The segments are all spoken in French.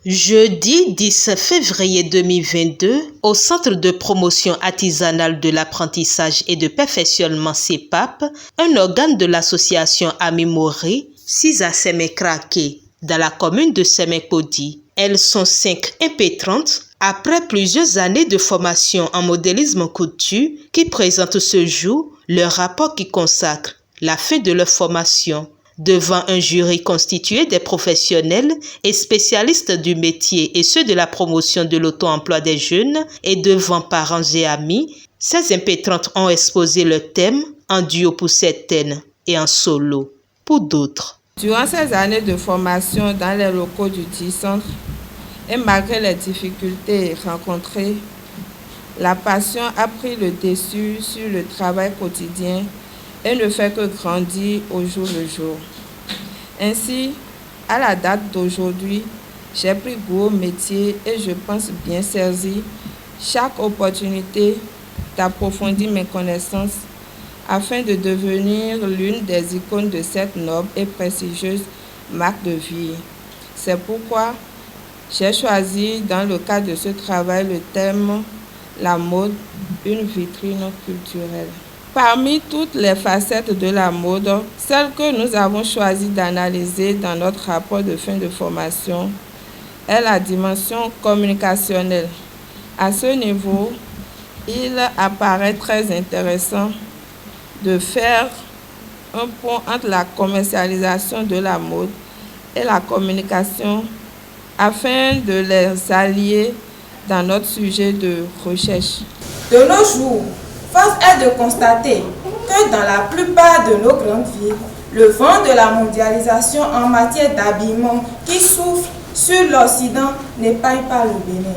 Jeudi 10 février 2022, au Centre de promotion artisanale de l'apprentissage et de perfectionnement CEPAP, un organe de l'association Amimori, 6 à Sémé-Craqué, dans la commune de Sémé-Podi. Elles sont 5 impétrantes après plusieurs années de formation en modélisme couture qui présentent ce jour leur rapport qui consacre la fin de leur formation devant un jury constitué des professionnels et spécialistes du métier et ceux de la promotion de l'auto-emploi des jeunes et devant parents et amis. Ces impétrantes ont exposé leur thème en duo pour certaines et en solo pour d'autres. Durant ces années de formation dans les locaux du Centre, et malgré les difficultés rencontrées, la passion a pris le dessus sur le travail quotidien et ne fait que grandir au jour le jour. Ainsi, à la date d'aujourd'hui, j'ai pris goût au métier et je pense bien saisir chaque opportunité d'approfondir mes connaissances afin de devenir l'une des icônes de cette noble et prestigieuse marque de vie. C'est pourquoi j'ai choisi dans le cadre de ce travail le thème « La mode, une vitrine culturelle ». Parmi toutes les facettes de la mode, celle que nous avons choisi d'analyser dans notre rapport de fin de formation est la dimension communicationnelle. À ce niveau, il apparaît très intéressant de faire un pont entre la commercialisation de la mode et la communication afin de les allier dans notre sujet de recherche. De nos jours, force est de constater que dans la plupart de nos grandes villes, le vent de la mondialisation en matière d'habillement qui souffle sur l'Occident n'épargne pas le Bénin.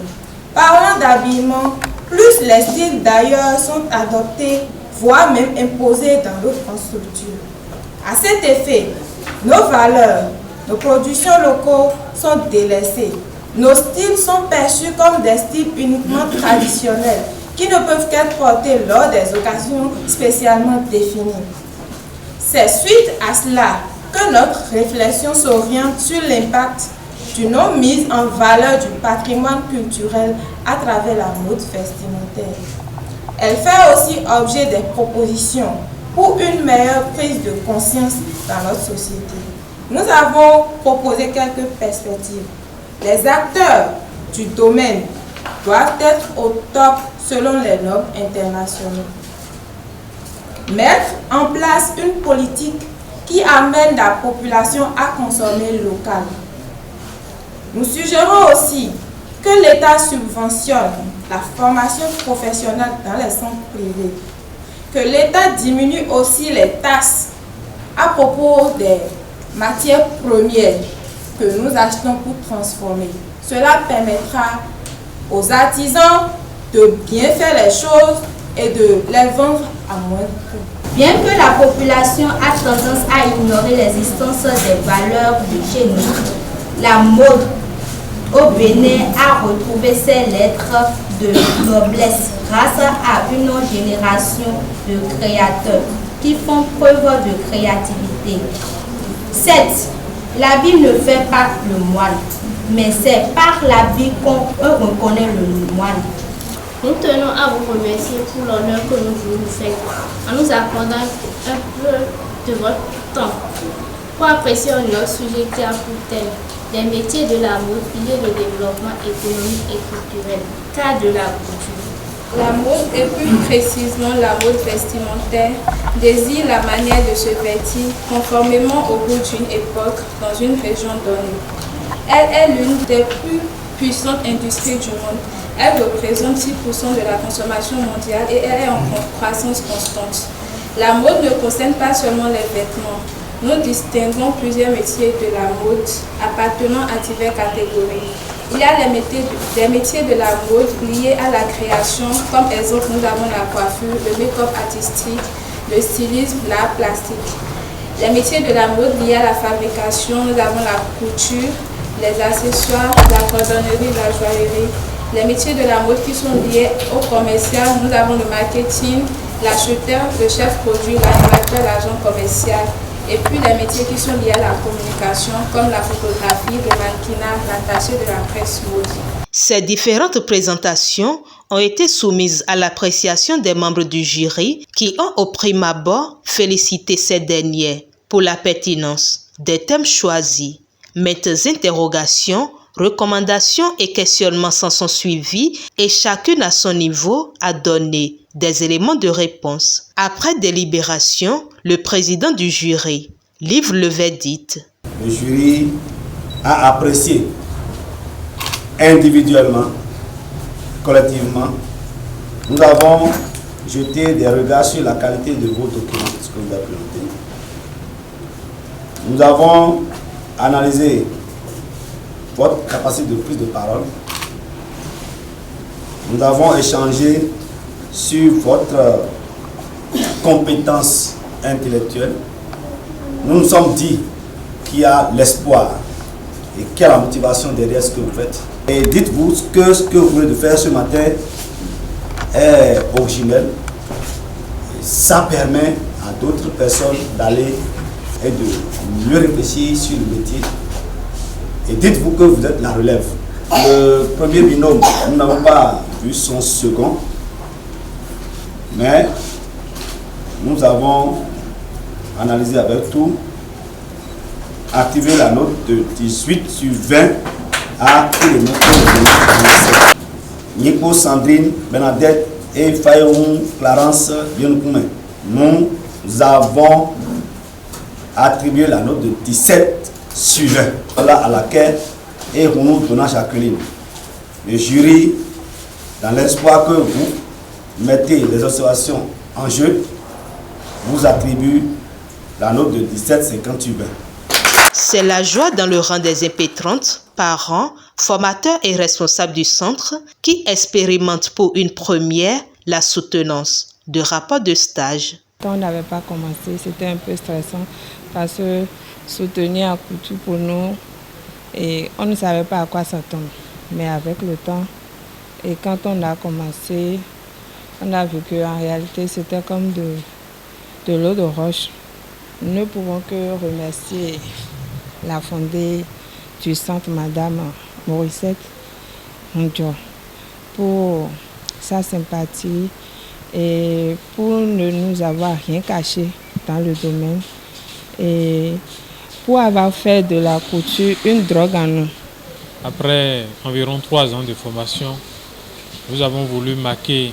Parlant d'habillement, plus les styles d'ailleurs sont adoptés, voire même imposés dans d'autres structures. À cet effet, nos valeurs, nos productions locaux sont délaissées. Nos styles sont perçus comme des styles uniquement traditionnels qui ne peuvent qu'être portés lors des occasions spécialement définies. C'est suite à cela que notre réflexion s'oriente sur l'impact d'une non-mise en valeur du patrimoine culturel à travers la mode vestimentaire. Elle fait aussi objet des propositions pour une meilleure prise de conscience dans notre société. Nous avons proposé quelques perspectives. Les acteurs du domaine doivent être au top selon les normes internationales. Mettre en place une politique qui amène la population à consommer local. Nous suggérons aussi que l'État subventionne la formation professionnelle dans les centres privés, que l'État diminue aussi les taxes à propos des matières premières que nous achetons pour transformer. Cela permettra aux artisans de bien faire les choses et de les vendre à moindre coût. Bien que la population a tendance à ignorer l'existence des valeurs de chez nous, la mode au Bénin a retrouvé ses lettres de noblesse grâce à une génération de créateurs qui font preuve de créativité. Certes, l'habit ne fait pas le moine, mais c'est par l'habit qu'on reconnaît le moine. Nous tenons à vous remercier pour l'honneur que nous vous faites en nous accordant un peu de votre temps pour apprécier notre sujet qui a pour thème les métiers de la mode, piliers de développement économique et culturel, cas de la couture. La mode, et plus précisément la mode vestimentaire, désigne la manière de se vêtir conformément au goût d'une époque dans une région donnée. Elle est l'une des plus puissantes industries du monde. Elle représente 6% de la consommation mondiale et elle est en croissance constante. La mode ne concerne pas seulement les vêtements. Nous distinguons plusieurs métiers de la mode appartenant à diverses catégories. Il y a des métiers de la mode liés à la création, comme exemple nous avons la coiffure, le make-up artistique, le stylisme, l'art plastique. Les métiers de la mode liés à la fabrication, nous avons la couture, les accessoires, la cordonnerie, la joaillerie. Les métiers de la mode qui sont liés au commercial, nous avons le marketing, l'acheteur, le chef produit, l'animateur, l'agent commercial. Et puis les métiers qui sont liés à la communication, comme la photographie, le mannequinat, l'attaché de la presse mode. Ces différentes présentations ont été soumises à l'appréciation des membres du jury qui ont au prime abord félicité ces derniers pour la pertinence des thèmes choisis. Maintes interrogations, recommandations et questionnements s'en sont suivis et chacune à son niveau a donné des éléments de réponse. Après délibération, le président du jury livre le verdict. Le jury a apprécié individuellement, collectivement. Nous avons jeté des regards sur la qualité de vos documents, ce que vous avez présenté. Nous avons analysé votre capacité de prise de parole. Nous avons échangé sur votre compétence intellectuelle. Nous nous sommes dit qu'il y a l'espoir et qu'il y a la motivation derrière ce que vous faites. Et dites-vous que ce que vous venez de faire ce matin est originel. Ça permet à d'autres personnes d'aller et de mieux réfléchir sur le métier. Et dites-vous que vous êtes la relève. Le premier binôme, nous n'avons pas vu son second, mais nous avons analysé avec tout, activé la note de 18 sur 20 à tous les notes de Nico, Sandrine, Bernadette et Fayoun Clarence Yonkoumé. Nous avons attribué la note de 17 sur 20, voilà à laquelle et nous donnons Jacqueline. Le jury, dans l'espoir que vous mettez les observations en jeu, vous attribue la note de 17,58. C'est la joie dans le rang des impétrantes, parents, formateurs et responsables du centre qui expérimentent pour une première la soutenance de rapports de stage. Quand on n'avait pas commencé, c'était un peu stressant parce que soutenir un couteau pour nous, et on ne savait pas à quoi s'attendre. Mais avec le temps, et quand on a commencé, on a vu qu'en réalité, c'était comme de l'eau de roche. Nous ne pouvons que remercier la fondée du centre, Madame Morissette Mondjo, pour sa sympathie et pour ne nous avoir rien caché dans le domaine et pour avoir fait de la couture une drogue en nous. Après environ 3 ans de formation, nous avons voulu marquer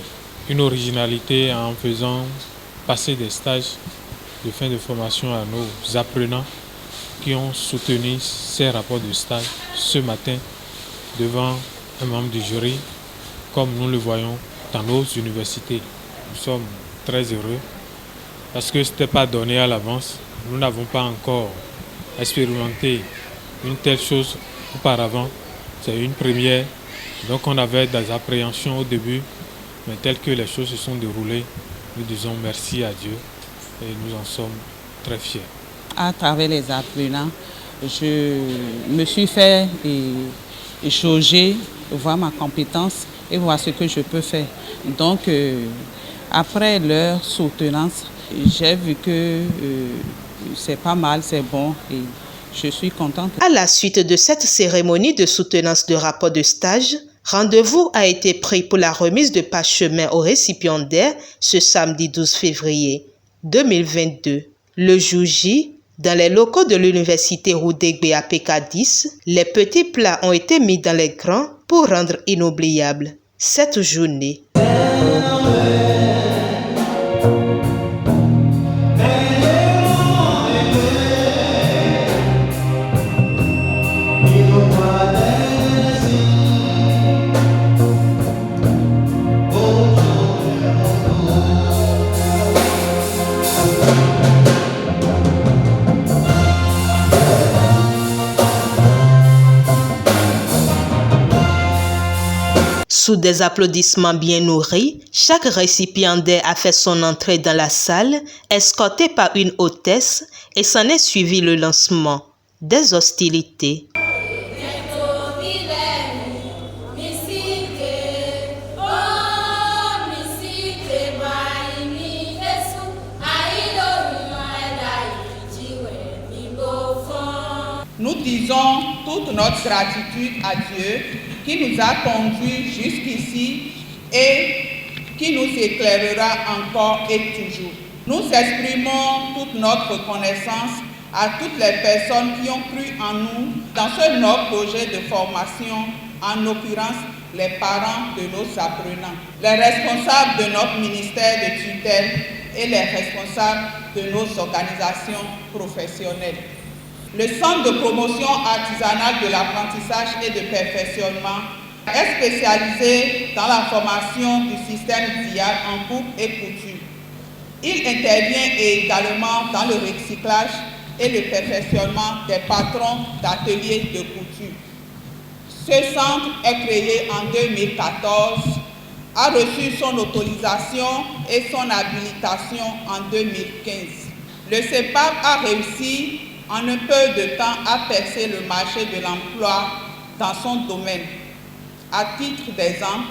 une originalité en faisant passer des stages de fin de formation à nos apprenants qui ont soutenu ces rapports de stage ce matin devant un membre du jury, comme nous le voyons dans nos universités. Nous sommes très heureux parce que ce n'était pas donné à l'avance. Nous n'avons pas encore expérimenté une telle chose auparavant. C'est une première. Donc on avait des appréhensions au début, mais telles que les choses se sont déroulées, nous disons merci à Dieu et nous en sommes très fiers. À travers les apprenants, je me suis fait jauger, voir ma compétence et voir ce que je peux faire. Donc, après leur soutenance, j'ai vu que c'est pas mal, c'est bon et je suis contente. À la suite de cette cérémonie de soutenance de rapport de stage, rendez-vous a été pris pour la remise de parchemin aux récipiendaires ce samedi 12 février 2022. Le jour J, dans les locaux de l'université Roudegbe à PK10, les petits plats ont été mis dans les grands pour rendre inoubliable cette journée. Sous des applaudissements bien nourris, chaque récipiendaire a fait son entrée dans la salle, escorté par une hôtesse, et s'en est suivi le lancement des hostilités. toute notre gratitude à Dieu qui nous a conduits jusqu'ici et qui nous éclairera encore et toujours. Nous exprimons toute notre reconnaissance à toutes les personnes qui ont cru en nous dans ce noble projet de formation, en l'occurrence les parents de nos apprenants, les responsables de notre ministère de tutelle et les responsables de nos organisations professionnelles. Le Centre de promotion artisanale de l'apprentissage et de perfectionnement est spécialisé dans la formation du système d'IA en coupe et couture. Il intervient également dans le recyclage et le perfectionnement des patrons d'ateliers de couture. Ce centre est créé en 2014, a reçu son autorisation et son habilitation en 2015. Le CEPAP a réussi en un peu de temps à percer le marché de l'emploi dans son domaine. À titre d'exemple,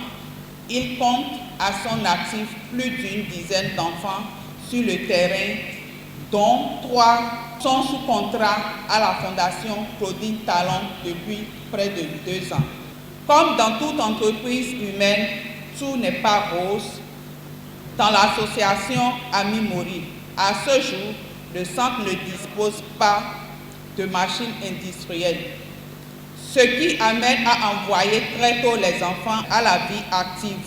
il compte à son actif plus d'une dizaine d'enfants sur le terrain, dont 3 sont sous contrat à la Fondation Claudine Talon depuis près de 2 ans. Comme dans toute entreprise humaine, tout n'est pas rose. Dans l'association Amis Mori, à ce jour, le centre ne dispose pas de machines industrielles, ce qui amène à envoyer très tôt les enfants à la vie active.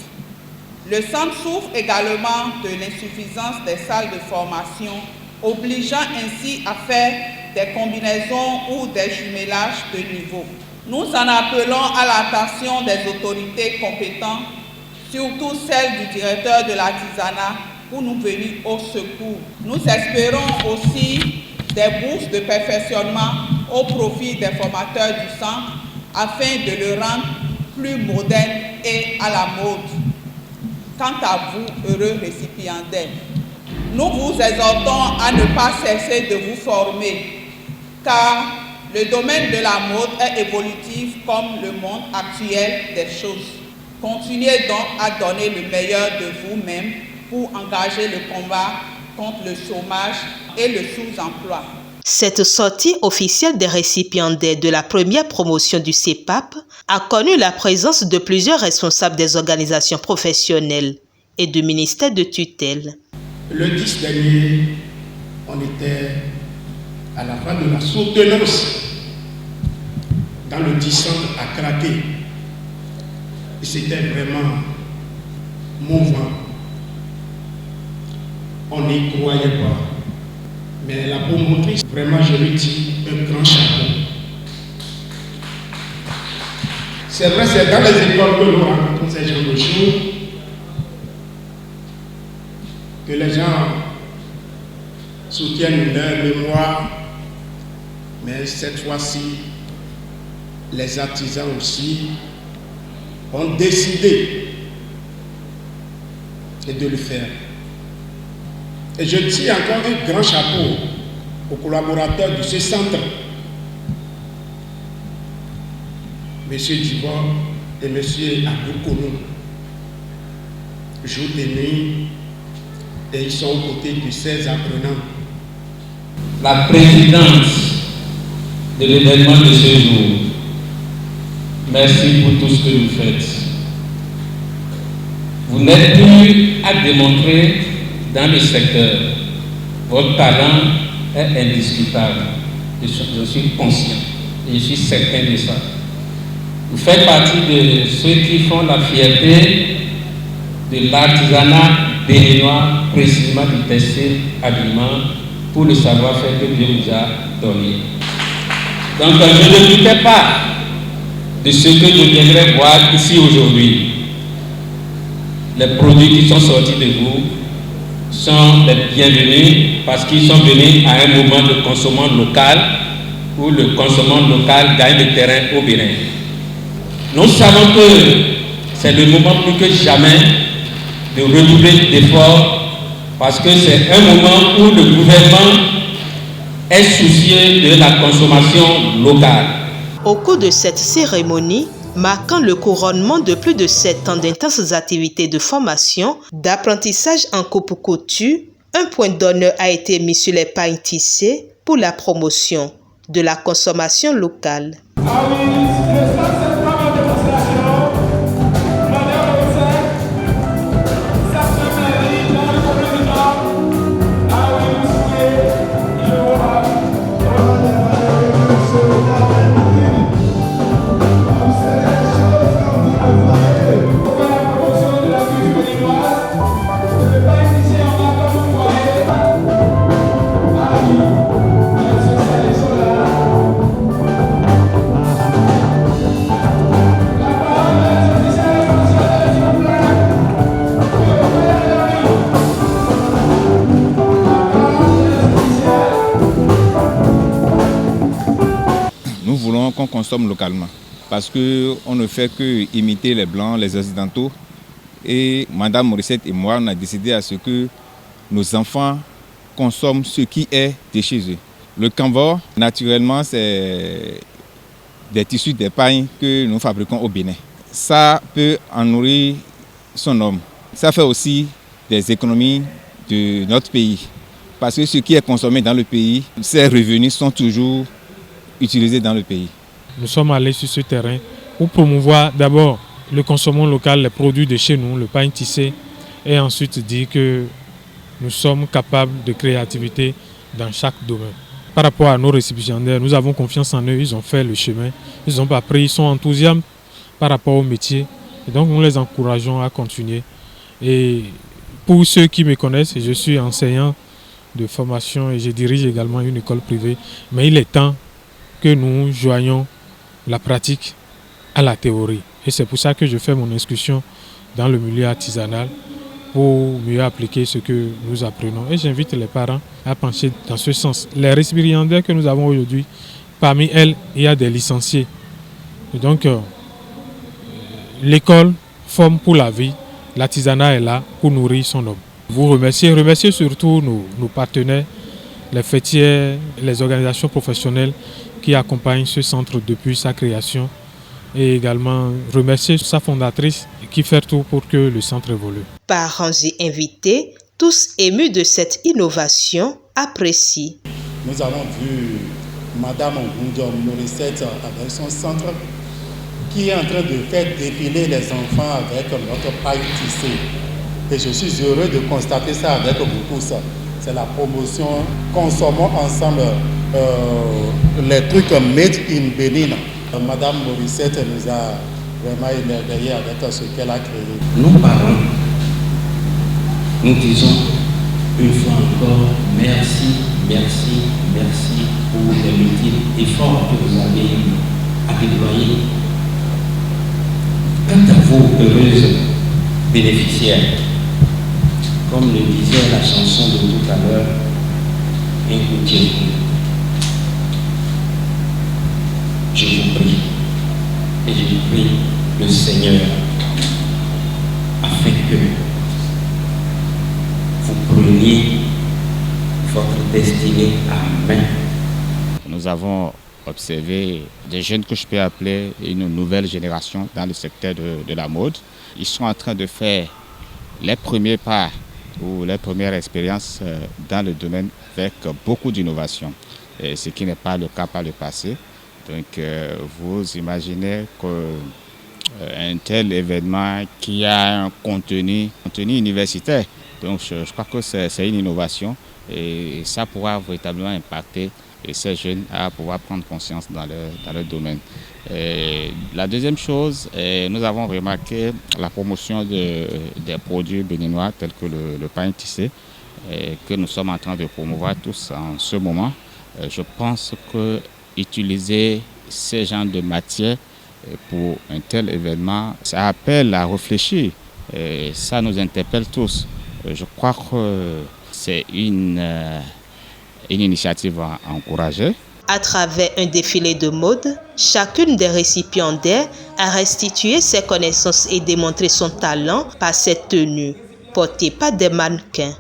Le centre souffre également de l'insuffisance des salles de formation, obligeant ainsi à faire des combinaisons ou des jumelages de niveau. Nous en appelons à l'attention des autorités compétentes, surtout celle du directeur de l'artisanat, pour nous venir au secours. Nous espérons aussi des bourses de perfectionnement au profit des formateurs du centre afin de le rendre plus moderne et à la mode. Quant à vous, heureux récipiendaires, nous vous exhortons à ne pas cesser de vous former, car le domaine de la mode est évolutif comme le monde actuel des choses. Continuez donc à donner le meilleur de vous-même pour engager le combat contre le chômage et le sous-emploi. Cette sortie officielle des récipiendaires de la première promotion du CEPAP a connu la présence de plusieurs responsables des organisations professionnelles et du ministère de tutelle. Le 10 dernier, on était à la fin de la soutenance dans le 10 centre à craquer. Et c'était vraiment mouvant. On n'y croyait pas. Mais la promotrice, vraiment, je lui dis un grand chapeau. C'est vrai, c'est dans les écoles que nous rencontrons ces gens de choses que les gens soutiennent leur mémoire, mais cette fois-ci, les artisans aussi ont décidé de le faire. Et je tire encore un grand chapeau aux collaborateurs de ce centre, M. Divor et M. Aboukonou, jour et nuit, et ils sont aux côtés de ces apprenants. La présidence de l'événement de ce jour, merci pour tout ce que vous faites. Vous n'êtes plus à démontrer dans le secteur. Votre talent est indiscutable. Je suis conscient et je suis certain de ça. Vous faites partie de ceux qui font la fierté de l'artisanat béninois, précisément du textile habillement, pour le savoir-faire que Dieu vous a donné. Donc je ne doutais pas de ce que je viendrai voir ici aujourd'hui. Les produits qui sont sortis de vous sont les bienvenus parce qu'ils sont venus à un moment de consommation local où le consommation local gagne le terrain au Bénin. Nous savons que c'est le moment plus que jamais de redoubler d'efforts parce que c'est un moment où le gouvernement est soucieux de la consommation locale. Au cours de cette cérémonie, marquant le couronnement de plus de 7 ans d'intenses activités de formation, d'apprentissage en coupe-couture, un point d'honneur a été mis sur les pailles tissées pour la promotion de la consommation locale. Qu'on consomme localement parce qu'on ne fait que imiter les Blancs, les Occidentaux. Et Madame Morissette et moi, on a décidé à ce que nos enfants consomment ce qui est de chez eux. Le camphor, naturellement, c'est des tissus d'épargne que nous fabriquons au Bénin. Ça peut en nourrir son homme. Ça fait aussi des économies de notre pays. Parce que ce qui est consommé dans le pays, ces revenus sont toujours utilisés dans le pays. Nous sommes allés sur ce terrain pour promouvoir d'abord le consommation local, les produits de chez nous, le pain tissé, et ensuite dire que nous sommes capables de créativité dans chaque domaine. Par rapport à nos récipiendaires, nous avons confiance en eux, ils ont fait le chemin, ils ont appris, ils sont enthousiastes par rapport au métier. Et donc nous les encourageons à continuer. Et pour ceux qui me connaissent, je suis enseignant de formation et je dirige également une école privée. Mais il est temps que nous joignons la pratique à la théorie. Et c'est pour ça que je fais mon inscription dans le milieu artisanal pour mieux appliquer ce que nous apprenons. Et j'invite les parents à pencher dans ce sens. Les récipiendaires que nous avons aujourd'hui, parmi elles, il y a des licenciés. Et donc, l'école forme pour la vie. L'artisanat est là pour nourrir son homme. Vous remercier surtout nos partenaires, les fêtières, les organisations professionnelles qui accompagne ce centre depuis sa création et également remercier sa fondatrice qui fait tout pour que le centre évolue. Parents et invités, tous émus de cette innovation, apprécient. Nous avons vu Madame Morissette avec son centre qui est en train de faire défiler les enfants avec notre paille tissée. Et je suis heureux de constater ça avec beaucoup ça. C'est la promotion, consommons ensemble les trucs made in Bénin. Madame Morissette nous a vraiment émerveillés avec ce qu'elle a créé. Nos parents, nous disons une fois encore merci, merci, merci pour les multiples efforts que vous avez à déployer. Quant à vous, heureuses bénéficiaires, comme le disait la chanson de tout à l'heure, écoutez-vous. Je vous prie, et je prie le Seigneur, afin que vous preniez votre destinée à main. Nous avons observé des jeunes que je peux appeler une nouvelle génération dans le secteur de la mode. Ils sont en train de faire les premiers pas ou les premières expériences dans le domaine avec beaucoup d'innovation, ce qui n'est pas le cas par le passé. Donc vous imaginez qu'un tel événement qui a un contenu universitaire, donc je crois que c'est une innovation et ça pourra véritablement impacter ces jeunes à pouvoir prendre conscience dans leur domaine. La deuxième chose, nous avons remarqué la promotion des produits béninois tels que le pain tissé que nous sommes en train de promouvoir tous en ce moment. Je pense que utiliser ces genres de matières pour un tel événement, ça appelle à réfléchir. Ça nous interpelle tous. Je crois que c'est une initiative à encourager. À travers un défilé de mode, chacune des récipiendaires a restitué ses connaissances et démontré son talent par cette tenue, portée par des mannequins.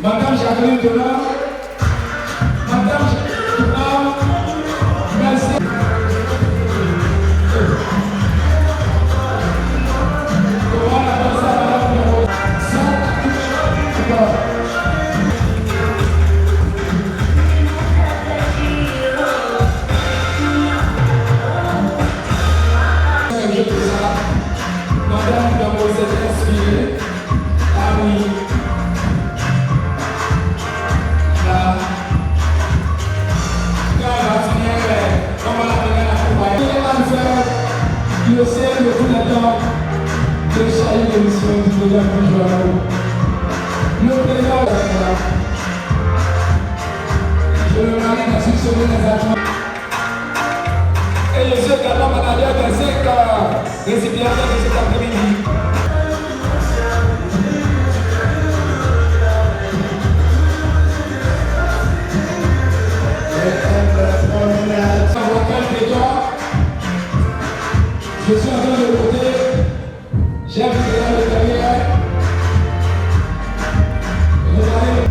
Madame Jacqueline Donat, Madame Donat, merci. Madame Demoiselle Inspirée, ah oui, là, le ciel de tout l'attend, le chahut de l'émission du président Bourgeois. Le président je le ramène à succéder les attentes. Et je suis également manager de 5 récipiendaires de cet après-midi. Je suis en train de voter, j'ai vu le derrière. Regardez,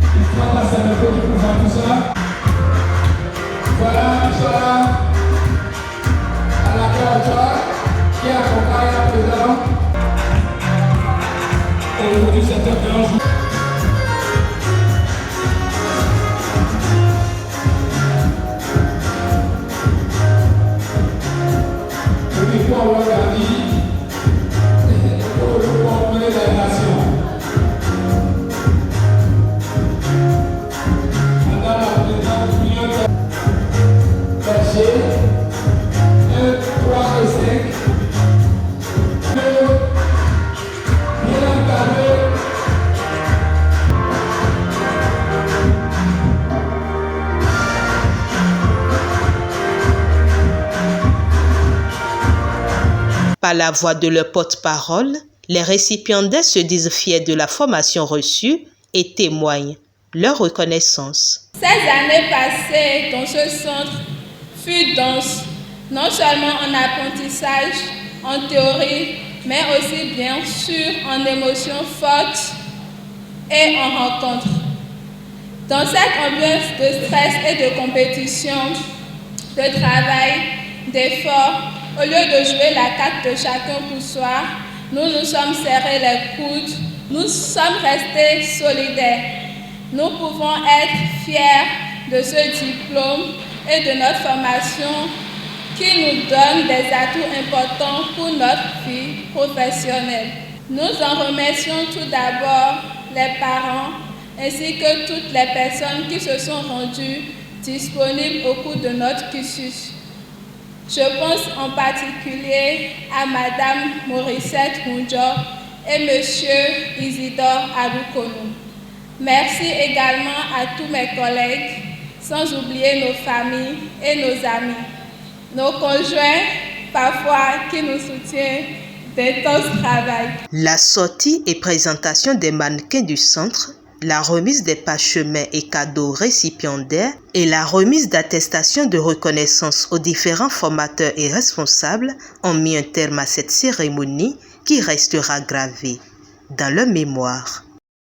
il faut passer un peu pour voir tout ça. Voilà, Michel, à la carte, qui accompagne le président. Aujourd'hui, c'est un grand jour. Par la voix de leur porte-parole, les récipiendaires se disent fiers de la formation reçue et témoignent leur reconnaissance. Ces années passées dans ce centre furent denses, non seulement en apprentissage, en théorie, mais aussi bien sûr en émotions fortes et en rencontres. Dans cette ambiance de stress et de compétition, de travail, d'effort, au lieu de jouer la carte de chacun pour soi, nous nous sommes serrés les coudes, nous sommes restés solidaires. Nous pouvons être fiers de ce diplôme et de notre formation qui nous donne des atouts importants pour notre vie professionnelle. Nous en remercions tout d'abord les parents ainsi que toutes les personnes qui se sont rendues disponibles au cours de notre cursus. Je pense en particulier à Madame Morissette Mounjo et Monsieur Isidore Arukonou. Merci également à tous mes collègues, sans oublier nos familles et nos amis, nos conjoints parfois qui nous soutiennent d'intense travail. La sortie et présentation des mannequins du centre, la remise des parchemins et cadeaux récipiendaires et la remise d'attestations de reconnaissance aux différents formateurs et responsables ont mis un terme à cette cérémonie qui restera gravée dans leur mémoire.